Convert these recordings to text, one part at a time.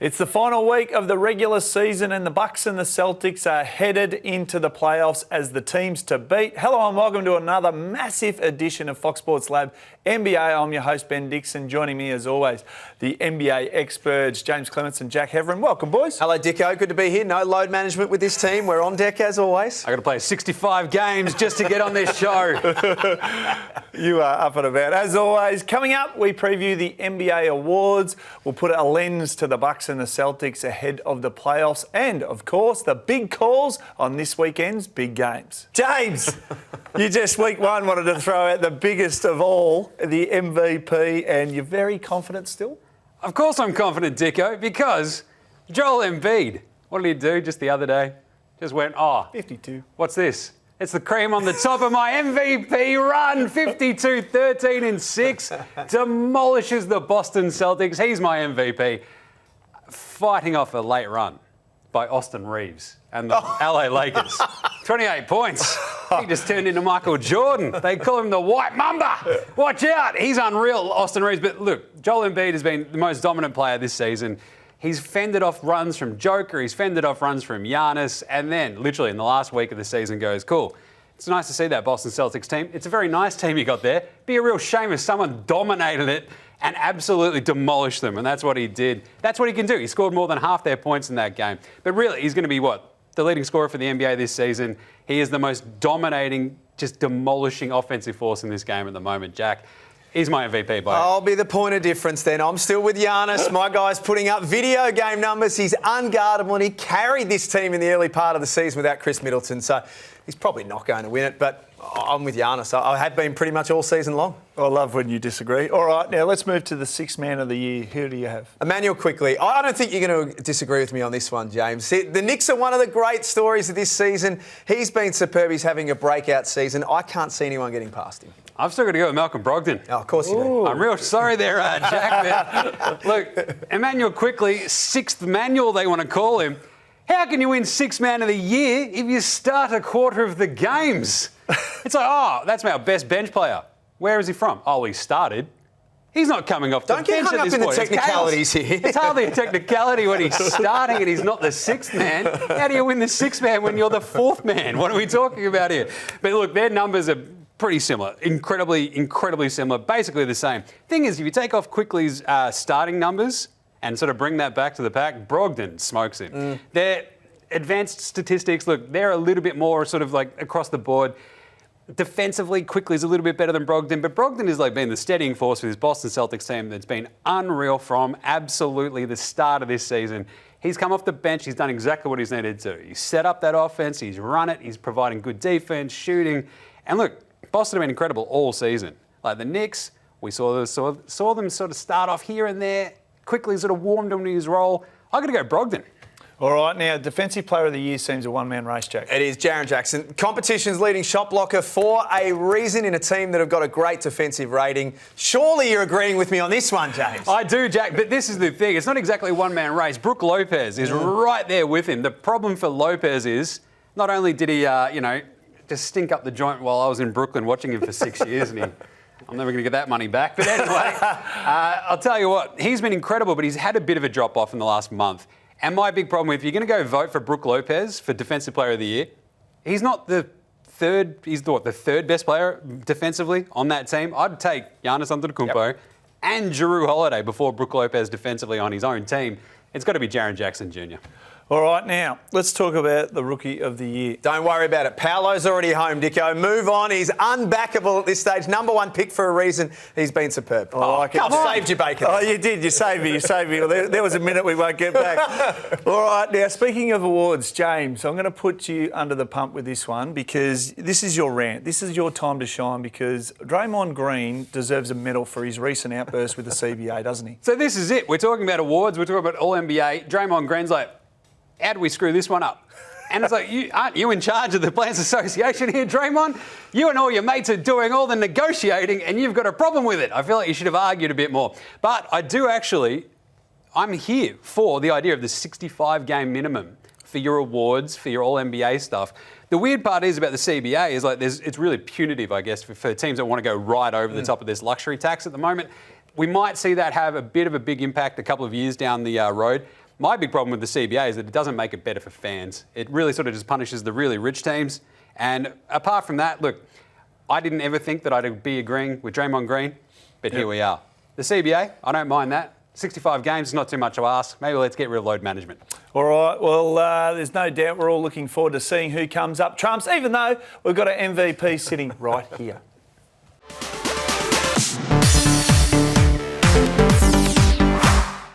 It's the final week of the regular season and the Bucks and the Celtics are headed into the playoffs as the teams to beat. Hello and welcome to another massive edition of Fox Sports Lab NBA. I'm your host, Ben Dixon. Joining me as always, the NBA experts, Jaymz Clements and Heverin. Welcome, boys. Hello, Dicko. Good to be here. No load management with this team. We're on deck as always. I got to play 65 games just to get on this show. You are up and about. As always, coming up, we preview the NBA awards. We'll put a lens to the Bucks and the Celtics ahead of the playoffs. And, of course, the big calls on this weekend's big games. James, you just week one wanted to throw out the biggest of all, the MVP, and you're very confident still? Of course I'm confident, Dicko, because Joel Embiid, what did he do just the other day? Just went, 52. What's this? It's the cream on the top of my MVP run. 52, 13 and 6. Demolishes the Boston Celtics. He's my MVP. Fighting off a late run by Austin Reeves and the LA Lakers. 28 points. He just turned into Michael Jordan. They call him the White Mamba. Watch out. He's unreal, Austin Reeves. But look, Joel Embiid has been the most dominant player this season. He's fended off runs from Joker. He's fended off runs from Giannis. And then, literally, in the last week of the season goes, cool. It's nice to see that Boston Celtics team. It's a very nice team you got there. Be a real shame if someone dominated it and absolutely demolished them. And that's what he did. That's what he can do. He scored more than half their points in that game. But really, he's going to be what? The leading scorer for the NBA this season. He is the most dominating, just demolishing offensive force in this game at the moment, Jack. He's my MVP, by I'll be the point of difference then. I'm still with Giannis. My guy's putting up video game numbers. He's unguardable and he carried this team in the early part of the season without Chris Middleton. So he's probably not going to win it, but I'm with Giannis. I have been pretty much all season long. I love when you disagree. All right, now let's move to the sixth man of the year. Who do you have? Emmanuel quickly. I don't think you're going to disagree with me on this one, James. The Knicks are one of the great stories of this season. He's been superb. He's having a breakout season. I can't see anyone getting past him. I've still got to go with Malcolm Brogdon. Oh, of course you do. I'm real sorry there, Jack. Look, Emmanuel quickly, sixth manual they want to call him. How can you win sixth man of the year if you start a quarter of the games? It's like, that's our best bench player. Where is he from? Oh, he started. He's not coming off the bench at this point. Don't get hung up in the technicalities here. It's hardly a technicality when he's starting and he's not the sixth man. How do you win the sixth man when you're the fourth man? What are we talking about here? But look, their numbers are pretty similar. Incredibly similar. Basically the same. Thing is, if you take off Quickly's starting numbers and sort of bring that back to the pack, Brogdon smokes him. Their advanced statistics, look, they're a little bit more sort of like across the board. Defensively, Quickly's a little bit better than Brogdon, but Brogdon has been the steadying force for this Boston Celtics team that's been unreal from absolutely the start of this season. He's come off the bench, he's done exactly what he's needed to do. He's set up that offense, he's run it, he's providing good defense, shooting. And look, Boston have been incredible all season. Like the Knicks, we saw them sort of start off here and there, quickly sort of warmed him to his role. I've got to go Brogdon. All right, now, Defensive Player of the Year seems a one-man race, Jack. It is Jaren Jackson. Competition's leading shot blocker for a reason in a team that have got a great defensive rating. Surely you're agreeing with me on this one, James. I do, Jack, but this is the thing. It's not exactly a one-man race. Brook Lopez is right there with him. The problem for Lopez is not only did he, just stink up the joint while I was in Brooklyn watching him for 6 years, and I'm never going to get that money back. But anyway, I'll tell you what, he's been incredible, but he's had a bit of a drop-off in the last month. And my big problem, if you're going to go vote for Brook Lopez for Defensive Player of the Year, he's not the third, he's the third best player defensively on that team. I'd take Giannis Antetokounmpo and Jrue Holiday before Brook Lopez defensively on his own team. It's got to be Jaren Jackson Jr. All right, now, let's talk about the Rookie of the Year. Don't worry about it. Paolo's already home, Dicko. Move on. He's unbackable at this stage. Number one pick for a reason. He's been superb. I saved you, Bacon. Oh, you did. You saved me. Well, there was a minute we won't get back. All right, now, speaking of awards, James, I'm going to put you under the pump with this one because this is your rant. This is your time to shine because Draymond Green deserves a medal for his recent outburst with the CBA, doesn't he? So this is it. We're talking about awards. We're talking about All-NBA. Draymond Green's like, how do we screw this one up? And it's like, aren't you in charge of the Players Association here, Draymond? You and all your mates are doing all the negotiating and you've got a problem with it. I feel like you should have argued a bit more. But I'm here for the idea of the 65-game minimum for your awards, for your All-NBA stuff. The weird part is about the CBA is it's really punitive, I guess, for teams that want to go right over the top of this luxury tax at the moment. We might see that have a bit of a big impact a couple of years down the road. My big problem with the CBA is that it doesn't make it better for fans. It really sort of just punishes the really rich teams. And apart from that, look, I didn't ever think that I'd be agreeing with Draymond Green, but here we are. The CBA, I don't mind that. 65 games is not too much to ask. Maybe let's get rid of load management. All right, well, there's no doubt we're all looking forward to seeing who comes up trumps, even though we've got an MVP sitting right here.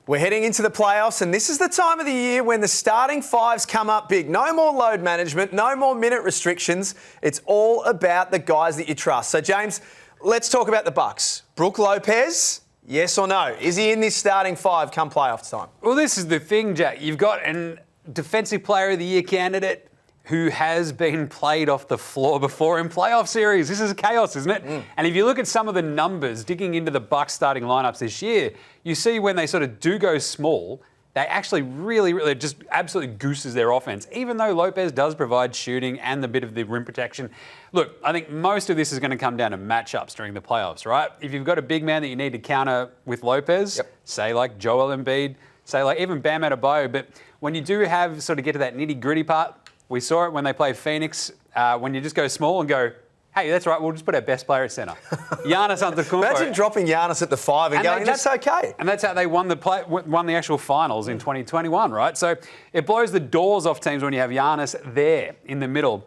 We're heading into the playoffs, and this is the time of the year when the starting fives come up big. No more load management, no more minute restrictions. It's all about the guys that you trust. So, James, let's talk about the Bucks. Brook Lopez, yes or no? Is he in this starting five come playoff time? Well, this is the thing, Jack. You've got an Defensive Player of the Year candidate who has been played off the floor before in playoff series. This is chaos, isn't it? And if you look at some of the numbers, digging into the Bucks starting lineups this year, you see when they sort of do go small, they actually really just absolutely gooses their offense, even though Lopez does provide shooting and the bit of the rim protection. Look, I think most of this is going to come down to matchups during the playoffs, right? If you've got a big man that you need to counter with Lopez, say like Joel Embiid, say like even Bam Adebayo, but when you do have sort of get to that nitty-gritty part, we saw it when they played Phoenix, when you just go small and go, hey, that's right, we'll just put our best player at centre. Giannis Antetokounmpo. Imagine dropping Giannis at the five and going, that's okay. And that's how they won the actual finals in 2021, right? So it blows the doors off teams when you have Giannis there in the middle,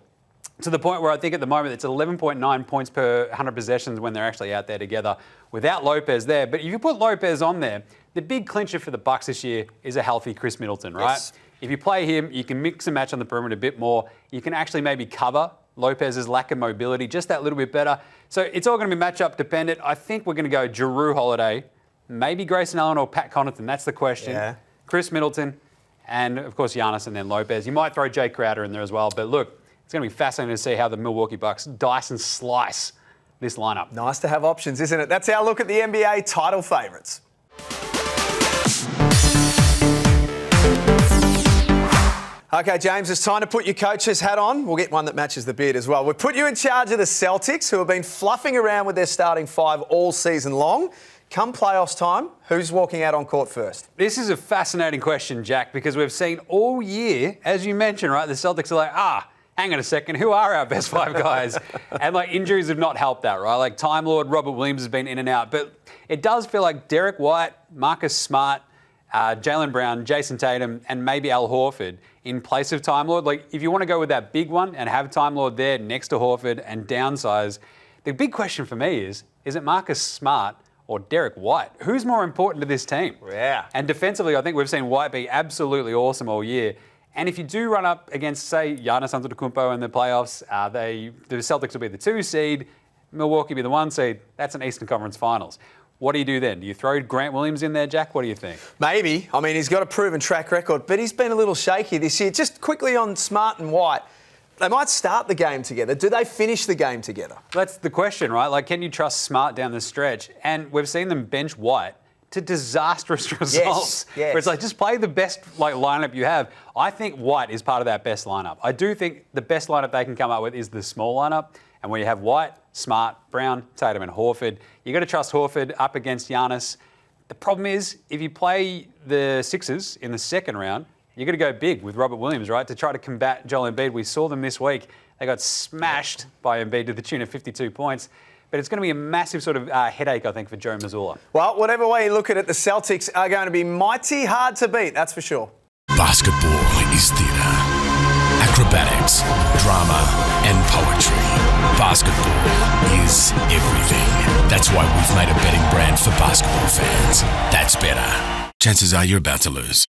to the point where I think at the moment it's 11.9 points per 100 possessions when they're actually out there together without Lopez there. But if you put Lopez on there, the big clincher for the Bucks this year is a healthy Chris Middleton, right? Yes. If you play him, you can mix and match on the perimeter a bit more. You can actually maybe cover Lopez's lack of mobility just that little bit better. So it's all going to be matchup dependent. I think we're going to go Jrue Holiday, maybe Grayson Allen or Pat Connaughton. That's the question. Yeah. Chris Middleton, and of course Giannis and then Lopez. You might throw Jay Crowder in there as well. But look, it's going to be fascinating to see how the Milwaukee Bucks dice and slice this lineup. Nice to have options, isn't it? That's our look at the NBA title favourites. Okay, James, it's time to put your coach's hat on. We'll get one that matches the beard as well. We've put you in charge of the Celtics, who have been fluffing around with their starting five all season long. Come playoffs time, who's walking out on court first? This is a fascinating question, Jack, because we've seen all year, as you mentioned, right, the Celtics are like, hang on a second, who are our best five guys? And like injuries have not helped that, right? Like Time Lord Robert Williams has been in and out, but it does feel like Derek White, Marcus Smart, Jaylen Brown, Jason Tatum, and maybe Al Horford in place of Time Lord. Like, if you want to go with that big one and have Time Lord there next to Horford and downsize, the big question for me is it Marcus Smart or Derek White? Who's more important to this team? Yeah. And defensively, I think we've seen White be absolutely awesome all year. And if you do run up against, say, Giannis Antetokounmpo in the playoffs, the Celtics will be the 2 seed, Milwaukee will be the 1 seed. That's an Eastern Conference Finals. What do you do then? Do you throw Grant Williams in there, Jack? What do you think? Maybe. I mean, he's got a proven track record, but he's been a little shaky this year. Just quickly on Smart and White, they might start the game together. Do they finish the game together? That's the question, right? Like, can you trust Smart down the stretch? And we've seen them bench White to disastrous results. Yes. Where it's like, just play the best lineup you have. I think White is part of that best lineup. I do think the best lineup they can come up with is the small lineup. And when you have White, Smart, Brown, Tatum and Horford, you got to trust Horford up against Giannis. The problem is, if you play the Sixers in the second round, you got to go big with Robert Williams, right, to try to combat Joel Embiid. We saw them this week. They got smashed by Embiid to the tune of 52 points. But it's going to be a massive sort of headache, I think, for Joe Mazzulla. Well, whatever way you look at it, the Celtics are going to be mighty hard to beat, that's for sure. Basketball is theatre. Acrobatics, drama and poetry. Basketball is everything. That's why we've made a betting brand for basketball fans. That's better. Chances are you're about to lose.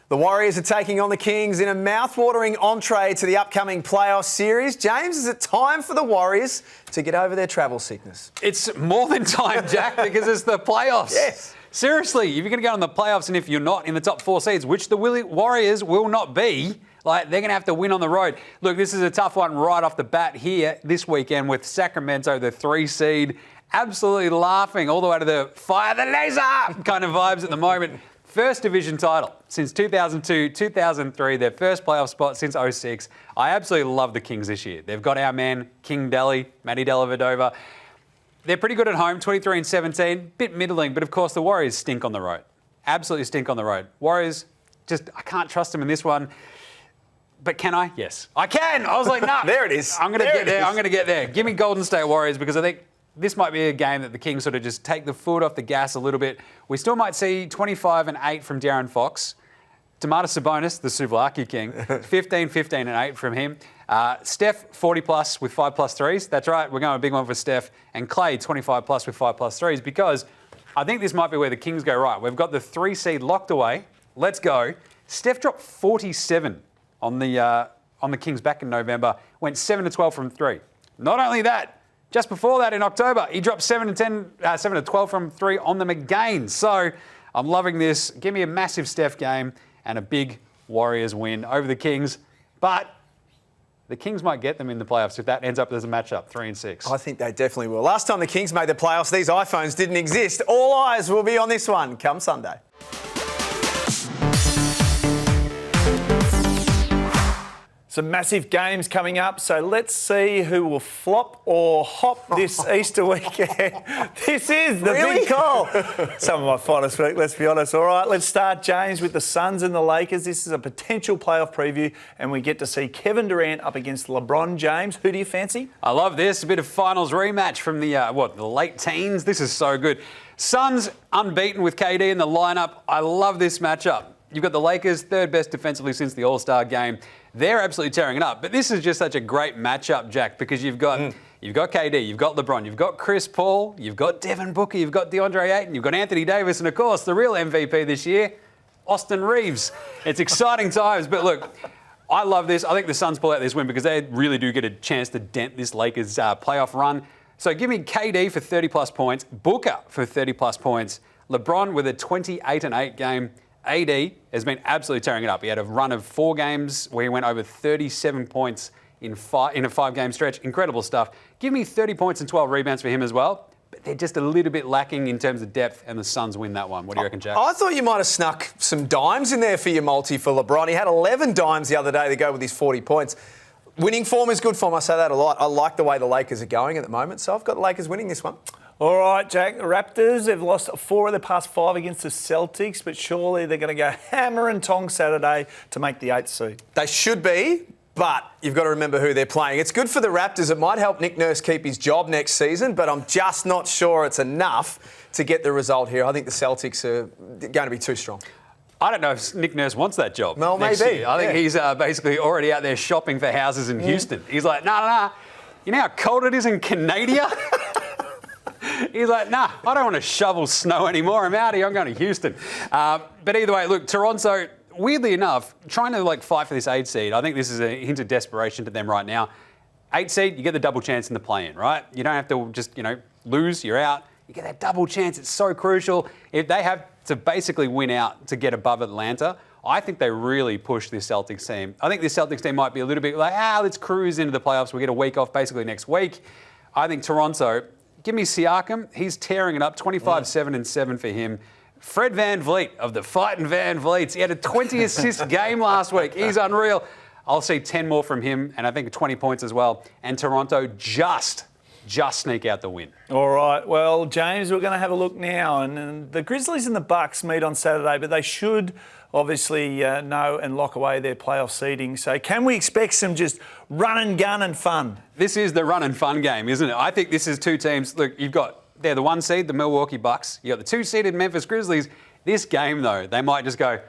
The Warriors are taking on the Kings in a mouth-watering entree to the upcoming playoff series. James, is it time for the Warriors to get over their travel sickness? It's more than time, Jack, because it's the playoffs. Yes. Seriously, if you're going to go in the playoffs and if you're not in the top 4 seeds, which the Warriors will not be, like, they're going to have to win on the road. Look, this is a tough one right off the bat here this weekend with Sacramento, the 3 seed, absolutely laughing all the way to the fire the laser kind of vibes at the moment. First division title since 2002, 2003, their first playoff spot since 06. I absolutely love the Kings this year. They've got our man, King Delly, Matty Dellavedova. They're pretty good at home, 23-17, bit middling, but of course the Warriors stink on the road. Absolutely stink on the road. Warriors, I can't trust them in this one. But can I? Yes. I can! I was like, nah. There it is. I'm going to get there. I'm going to get there. Give me Golden State Warriors because I think this might be a game that the Kings sort of just take the foot off the gas a little bit. We still might see 25 and 8 from De'Aaron Fox. Domantas Sabonis, the Souvlaki King, 15, 15 and 8 from him. Steph, 40 plus with 5 plus threes. That's right, we're going a big one for Steph. And Clay, 25 plus with 5 plus threes because I think this might be where the Kings go right. We've got the 3 seed locked away. Let's go. Steph dropped 47 on the Kings back in November. Went 7 to 12 from 3. Not only that, just before that in October, he dropped 7 to 12 from 3 on them again. So I'm loving this. Give me a massive Steph game and a big Warriors win over the Kings. But the Kings might get them in the playoffs if that ends up as a matchup, 3-6. I think they definitely will. Last time the Kings made the playoffs, these iPhones didn't exist. All eyes will be on this one come Sunday. Some massive games coming up, so let's see who will flop or hop this Easter weekend. This is the big call. Some of my finest week, let's be honest. All right, let's start, James, with the Suns and the Lakers. This is a potential playoff preview, and we get to see Kevin Durant up against LeBron James. Who do you fancy? I love this. A bit of finals rematch from the late teens. This is so good. Suns unbeaten with KD in the lineup. I love this matchup. You've got the Lakers, third best defensively since the All-Star game. They're absolutely tearing it up. But this is just such a great matchup, Jack, because you've got KD, you've got LeBron, you've got Chris Paul, you've got Devin Booker, you've got DeAndre Ayton, you've got Anthony Davis, and of course, the real MVP this year, Austin Reeves. It's exciting times, but look, I love this. I think the Suns pull out this win because they really do get a chance to dent this Lakers playoff run. So give me KD for 30-plus points, Booker for 30-plus points, LeBron with a 28-8 game. AD has been absolutely tearing it up. He had a run of 4 games where he went over 37 points in a 5-game stretch. Incredible stuff. Give me 30 points and 12 rebounds for him as well. But they're just a little bit lacking in terms of depth, and the Suns win that one. What do you reckon, Jack? I thought you might have snuck some dimes in there for your multi for LeBron. He had 11 dimes the other day to go with his 40 points. Winning form is good form. I say that a lot. I like the way the Lakers are going at the moment, so I've got the Lakers winning this one. All right, Jack. The Raptors have lost 4 of the past 5 against the Celtics, but surely they're going to go hammer and tong Saturday to make the 8th seed. They should be, but you've got to remember who they're playing. It's good for the Raptors. It might help Nick Nurse keep his job next season, but I'm just not sure it's enough to get the result here. I think the Celtics are going to be too strong. I don't know if Nick Nurse wants that job. Well, next maybe. Year. I think he's basically already out there shopping for houses in Houston. He's like, nah. You know how cold it is in Canada? He's like, nah, I don't want to shovel snow anymore. I'm out here. I'm going to Houston. But either way, look, Toronto, weirdly enough, trying to fight for this 8 seed. I think this is a hint of desperation to them right now. 8 seed, you get the double chance in the play-in, right? You don't have to just, lose, you're out. You get that double chance. It's so crucial. If they have to basically win out to get above Atlanta, I think they really push this Celtics team. I think this Celtics team might be a little bit like, let's cruise into the playoffs. We get a week off basically next week. I think Toronto, give me Siakam. He's tearing it up. 25-7-7 for him. Fred VanVleet of the Fighting Van Vliets. He had a 20-assist game last week. He's unreal. I'll see 10 more from him, and I think 20 points as well. And Toronto just sneak out the win. All right. Well, James, we're going to have a look now. And the Grizzlies and the Bucks meet on Saturday, but they should obviously know and lock away their playoff seeding. So can we expect some just run and gun and fun? This is the run and fun game, isn't it? I think this is 2 teams. Look, they're the 1 seed, the Milwaukee Bucks. You've got the 2-seeded Memphis Grizzlies. This game, though, they might just go,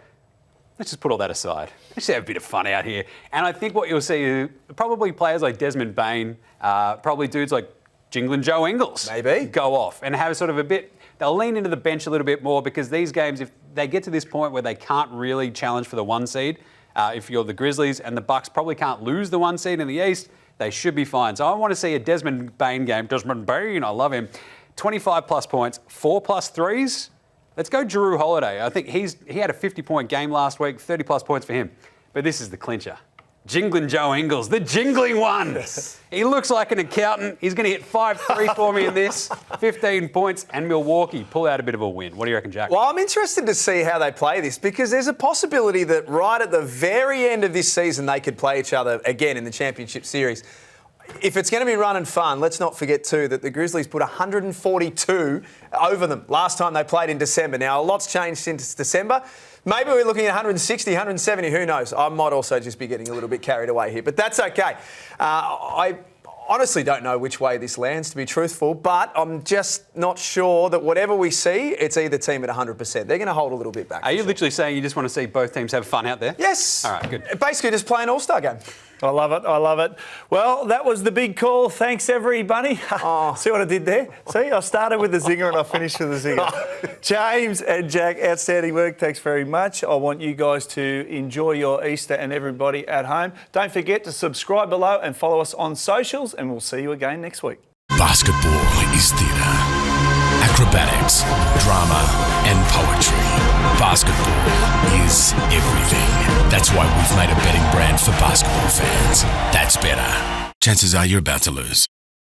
let's just put all that aside. Let's have a bit of fun out here. And I think what you'll see is probably players like Desmond Bain, probably dudes like Jingling Joe Ingles. Maybe. Go off and have sort of a bit, they'll lean into the bench a little bit more because these games, if they get to this point where they can't really challenge for the 1 seed, if you're the Grizzlies and the Bucks probably can't lose the 1 seed in the East, they should be fine. So I want to see a Desmond Bain game. Desmond Bain, I love him. 25-plus points, 4+ threes. Let's go Jrue Holiday. I think he had a 50-point game last week, 30-plus points for him. But this is the clincher. Jingling Joe Ingles, the jingling one. He looks like an accountant. He's going to hit 5-3 for me in this. 15 points, and Milwaukee pull out a bit of a win. What do you reckon, Jack? Well, I'm interested to see how they play this because there's a possibility that right at the very end of this season they could play each other again in the championship series. if it's going to be run and fun, let's not forget too that the Grizzlies put 142 over them last time they played in December. Now, a lot's changed since December. Maybe we're looking at 160, 170, who knows? I might also just be getting a little bit carried away here, but that's okay. I honestly don't know which way this lands, to be truthful, but I'm just not sure that whatever we see, it's either team at 100%. They're going to hold a little bit back. Are you literally saying you just want to see both teams have fun out there? Yes. All right, good. Basically just play an all-star game. I love it. I love it. Well, that was the big call. Thanks, everybody. See what I did there? See, I started with the zinger and I finished with the zinger. Jaymz and Jack, outstanding work. Thanks very much. I want you guys to enjoy your Easter and everybody at home. Don't forget to subscribe below and follow us on socials, and we'll see you again next week. Basketball is theatre, acrobatics, drama, and poetry. Basketball is everything. That's why we've made a betting brand for basketball fans. That's better. Chances are you're about to lose.